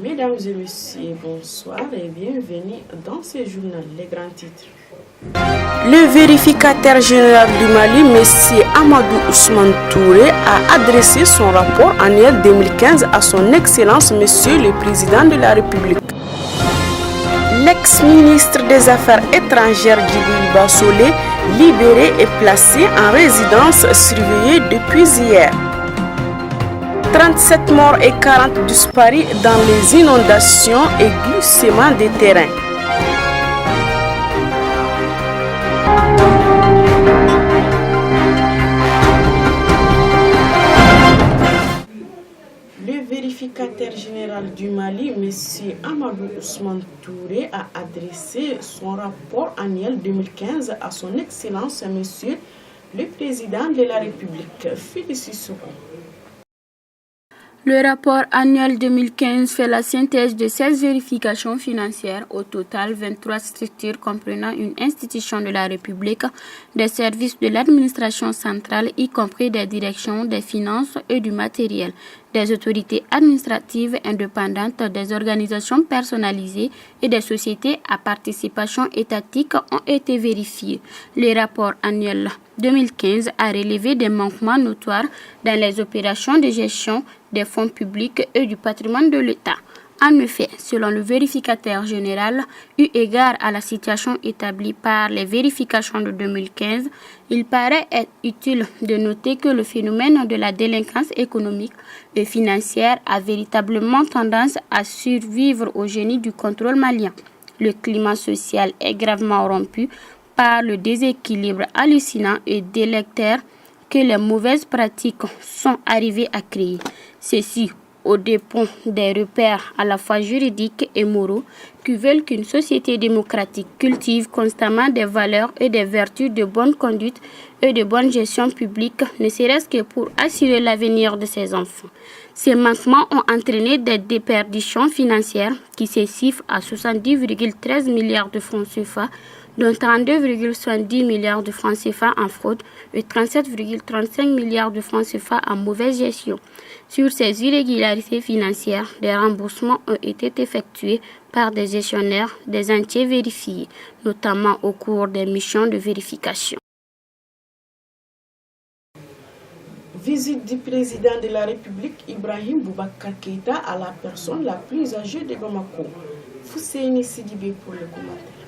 Mesdames et messieurs, bonsoir et bienvenue dans ce journal. Les grands titres. Le vérificateur général du Mali, M. Amadou Ousmane Touré, a adressé son rapport annuel 2015 à son Excellence, Monsieur le Président de la République. L'ex-ministre des Affaires étrangères Djibril Bassolé, libéré et placé en résidence surveillée depuis hier. 37 morts et 40 disparus dans les inondations et glissements des terrains. Le vérificateur général du Mali, M. Amadou Ousmane Touré, a adressé son rapport annuel 2015 à son Excellence, M. le Président de la République. Félicitations. Le rapport annuel 2015 fait la synthèse de 16 vérifications financières, au total 23 structures comprenant une institution de la République, des services de l'administration centrale, y compris des directions des finances et du matériel, des autorités administratives indépendantes, des organisations personnalisées et des sociétés à participation étatique ont été vérifiés. Le rapport annuel 2015 a relevé des manquements notoires dans les opérations de gestion des fonds publics et du patrimoine de l'État. En effet, selon le vérificateur général, eu égard à la situation établie par les vérifications de 2015, il paraît être utile de noter que le phénomène de la délinquance économique et financière a véritablement tendance à survivre au génie du contrôle malien. Le climat social est gravement rompu par le déséquilibre hallucinant et délétère que les mauvaises pratiques sont arrivées à créer. Ceci au dépens des repères à la fois juridiques et moraux qui veulent qu'une société démocratique cultive constamment des valeurs et des vertus de bonne conduite et de bonne gestion publique, ne serait-ce que pour assurer l'avenir de ses enfants. Ces manquements ont entraîné des déperditions financières qui se chiffrent à 70,13 milliards de francs CFA, dont 32,70 milliards de francs CFA en fraude et 37,35 milliards de francs CFA en mauvaise gestion. Sur ces irrégularités financières, des remboursements ont été effectués par des gestionnaires des entiers vérifiés, notamment au cours des missions de vérification. Visite du président de la République, Ibrahim Boubacar Keïta, à la personne la plus âgée de Bamako. Fousseini Sidibé pour le commentaire.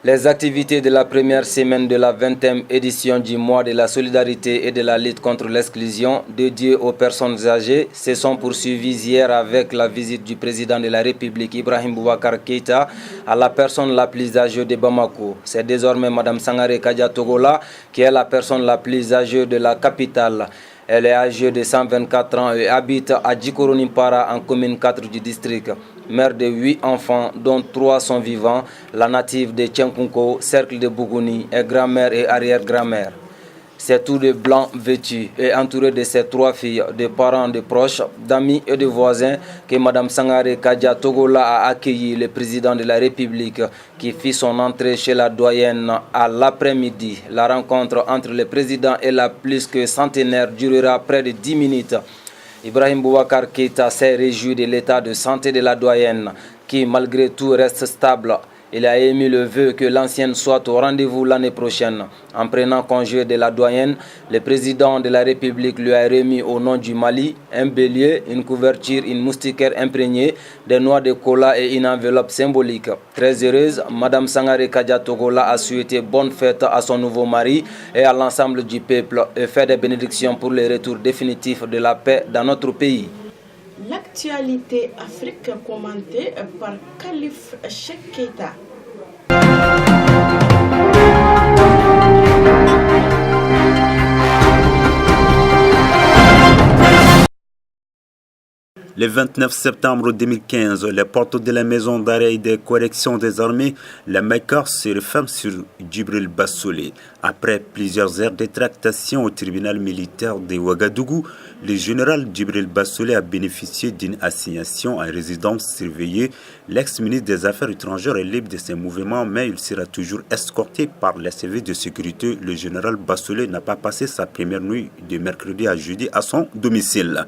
Les activités de la première semaine de la 20e édition du mois de la solidarité et de la lutte contre l'exclusion dédiée aux personnes âgées se sont poursuivies hier avec la visite du président de la République Ibrahim Boubacar Keïta à la personne la plus âgée de Bamako. C'est désormais Mme Sangaré Kadia Togola qui est la personne la plus âgée de la capitale. Elle est âgée de 124 ans et habite à Djikoronimpara en commune 4 du district. Mère de 8 enfants, dont 3 sont vivants, la native de Tchenkunko, cercle de Bougouni, est grand-mère et arrière-grand-mère. C'est tout de blanc vêtu et entouré de ses 3 filles, de parents, de proches, d'amis et de voisins que Mme Sangaré Kadia Togola a accueilli le président de la République qui fit son entrée chez la doyenne à l'après-midi. La rencontre entre le président et la plus que centenaire durera près de 10 minutes. Ibrahim Boubacar Keïta s'est réjoui de l'état de santé de la doyenne qui malgré tout reste stable. Il a émis le vœu que l'ancienne soit au rendez-vous l'année prochaine. En prenant congé de la doyenne, le président de la République lui a remis au nom du Mali un bélier, une couverture, une moustiquaire imprégnée, des noix de cola et une enveloppe symbolique. Très heureuse, Mme Sangaré Kadia Togola a souhaité bonne fête à son nouveau mari et à l'ensemble du peuple et fait des bénédictions pour le retour définitif de la paix dans notre pays. L'actualité Afrique commentée par Khalif Cheikh Keïta. Le 29 septembre 2015, les portes de la maison d'arrêt et de correction des armées, la Mecca, se referment sur Djibril Bassolé. Après plusieurs heures de tractation au tribunal militaire de Ouagadougou, le général Djibril Bassolé a bénéficié d'une assignation à résidence surveillée. L'ex-ministre des Affaires étrangères est libre de ses mouvements, mais il sera toujours escorté par les services de sécurité. Le général Bassolé n'a pas passé sa première nuit de mercredi à jeudi à son domicile.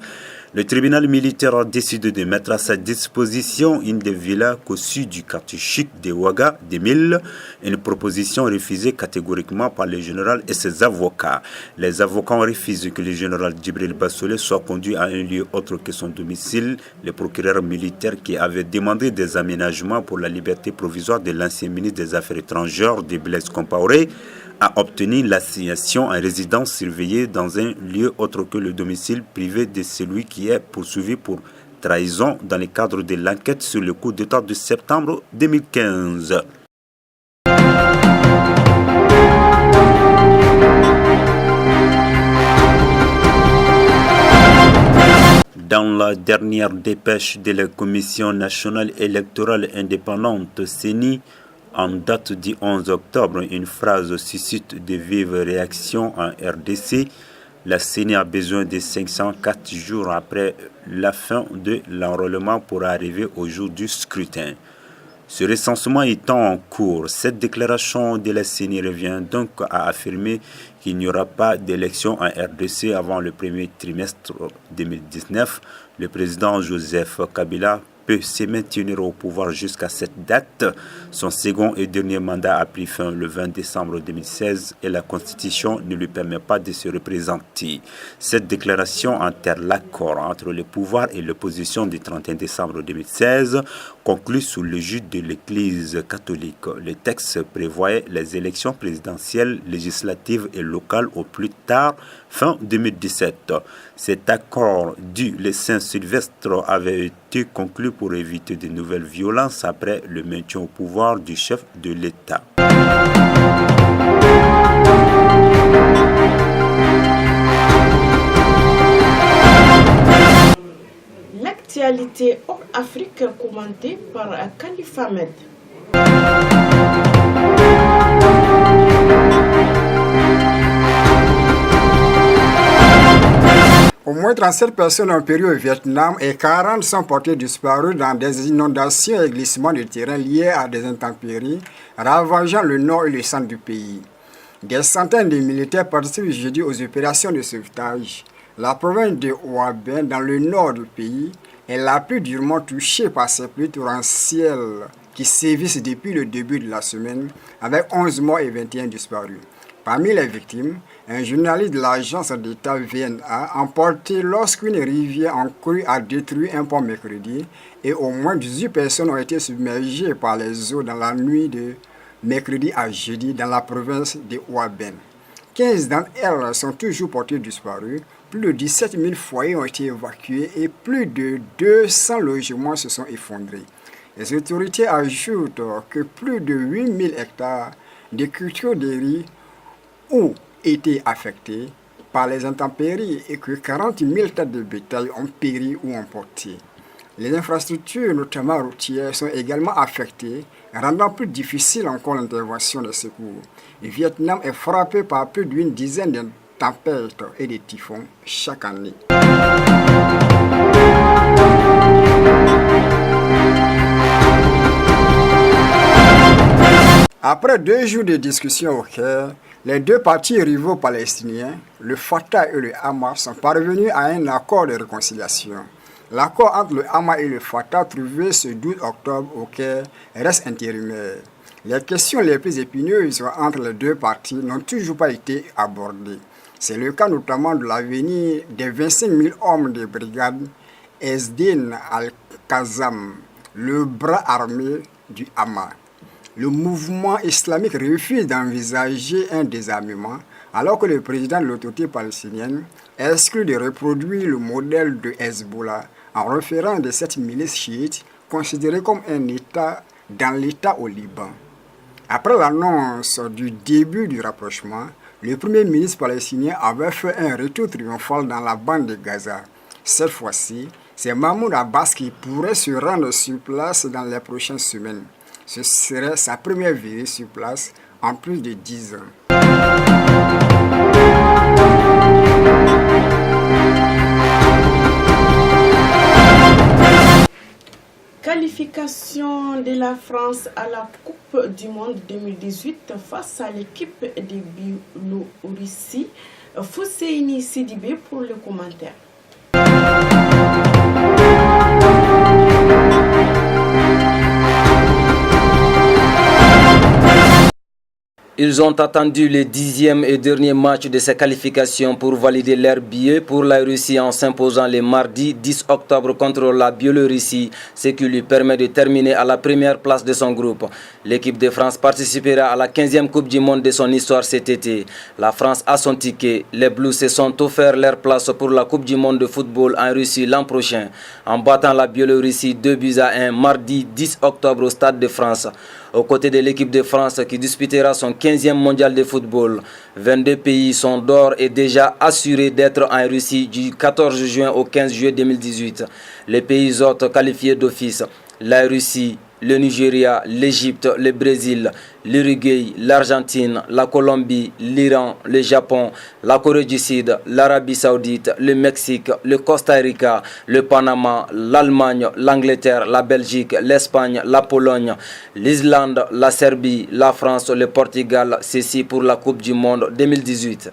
Le tribunal militaire a décidé de mettre à sa disposition une des villas cossues du quartier chic de Ouaga des Milles, une proposition refusée catégoriquement par le général et ses avocats. Les avocats ont refusé que le général Djibril Bassolé soit conduit à un lieu autre que son domicile. Le procureur militaire qui avait demandé des aménagements pour la liberté provisoire de l'ancien ministre des Affaires étrangères de Blaise Compaoré a obtenu l'assignation à résidence surveillée dans un lieu autre que le domicile privé de celui qui est poursuivi pour trahison dans le cadre de l'enquête sur le coup d'État de septembre 2015. Dans la dernière dépêche de la Commission nationale électorale indépendante CENI, en date du 11 octobre, une phrase suscite de vives réactions en RDC. La CENI a besoin de 504 jours après la fin de l'enrôlement pour arriver au jour du scrutin. Ce recensement étant en cours, cette déclaration de la CENI revient donc à affirmer qu'il n'y aura pas d'élection en RDC avant le premier trimestre 2019. Le président Joseph Kabila peut se maintenir au pouvoir jusqu'à cette date. Son second et dernier mandat a pris fin le 20 décembre 2016 et la Constitution ne lui permet pas de se représenter. Cette déclaration enterre l'accord entre le pouvoir et l'opposition du 31 décembre 2016, conclu sous l'égide de l'Église catholique. Le texte prévoyait les élections présidentielles, législatives et locales au plus tard fin 2017. Cet accord du le Saint-Sylvestre avait été conclu pour éviter de nouvelles violences après le maintien au pouvoir du chef de l'État. L'actualité hors Afrique commentée par Khalifa Ahmed. Au moins 37 personnes ont péri au Vietnam et 40 sont portées disparues dans des inondations et glissements de terrain liés à des intempéries ravageant le nord et le centre du pays. Des centaines de militaires participent jeudi aux opérations de sauvetage. La province de Hoa Binh, dans le nord du pays, est la plus durement touchée par ces pluies torrentielles qui sévissent depuis le début de la semaine, avec 11 morts et 21 disparus. Parmi les victimes, un journaliste de l'agence d'État VNA emporté lorsqu'une rivière en crue a détruit un pont mercredi et au moins 18 personnes ont été submergées par les eaux dans la nuit de mercredi à jeudi dans la province de Hoa Binh. 15 d'entre elles sont toujours portées disparues, plus de 17 000 foyers ont été évacués et plus de 200 logements se sont effondrés. Les autorités ajoutent que plus de 8 000 hectares de cultures de riz ont été affectés par les intempéries et que 40 000 têtes de bétail ont péri ou emporté. Les infrastructures, notamment routières, sont également affectées, rendant plus difficile encore l'intervention des secours. Le Vietnam est frappé par plus d'une dizaine de tempêtes et de typhons chaque année. Après 2 jours de discussion au Caire, les deux partis rivaux palestiniens, le Fatah et le Hamas, sont parvenus à un accord de réconciliation. L'accord entre le Hamas et le Fatah trouvé ce 12 octobre au Caire reste intérimaire. Les questions les plus épineuses entre les deux parties n'ont toujours pas été abordées. C'est le cas notamment de l'avenir des 25 000 hommes de brigade Esdin al-Qassam, le bras armé du Hamas. Le mouvement islamique refuse d'envisager un désarmement, alors que le président de l'autorité palestinienne exclut de reproduire le modèle de Hezbollah en référant de cette milice chiite considérée comme un État dans l'État au Liban. Après l'annonce du début du rapprochement, le premier ministre palestinien avait fait un retour triomphal dans la bande de Gaza. Cette fois-ci, c'est Mahmoud Abbas qui pourrait se rendre sur place dans les prochaines semaines. Ce serait sa première visite sur place en plus de 10 ans. Qualification de la France à la Coupe du Monde 2018 face à l'équipe de Biélorussie. Fousseini Sidibé pour le commentaire. Ils ont attendu le 10e et dernier match de ces qualifications pour valider leur billet pour la Russie en s'imposant le mardi 10 octobre contre la Biélorussie, ce qui lui permet de terminer à la première place de son groupe. L'équipe de France participera à la 15e Coupe du Monde de son histoire cet été. La France a son ticket. Les Blues se sont offert leur place pour la Coupe du Monde de football en Russie l'an prochain, en battant la Biélorussie 2-1 mardi 10 octobre au Stade de France. Aux côtés de l'équipe de France qui disputera son 15e mondial de football, 22 pays sont d'ores et déjà assurés d'être en Russie du 14 juin au 15 juillet 2018. Les pays hôtes qualifiés d'office, la Russie, le Nigeria, l'Égypte, le Brésil, l'Uruguay, l'Argentine, la Colombie, l'Iran, le Japon, la Corée du Sud, l'Arabie Saoudite, le Mexique, le Costa Rica, le Panama, l'Allemagne, l'Angleterre, la Belgique, l'Espagne, la Pologne, l'Islande, la Serbie, la France, le Portugal, ceci pour la Coupe du Monde 2018.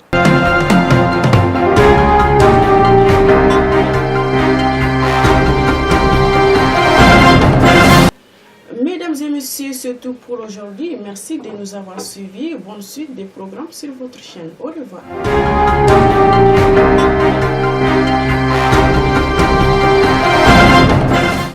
Mesdames et messieurs, c'est tout pour aujourd'hui. Merci de nous avoir suivis. Bonne suite des programmes sur votre chaîne. Au revoir.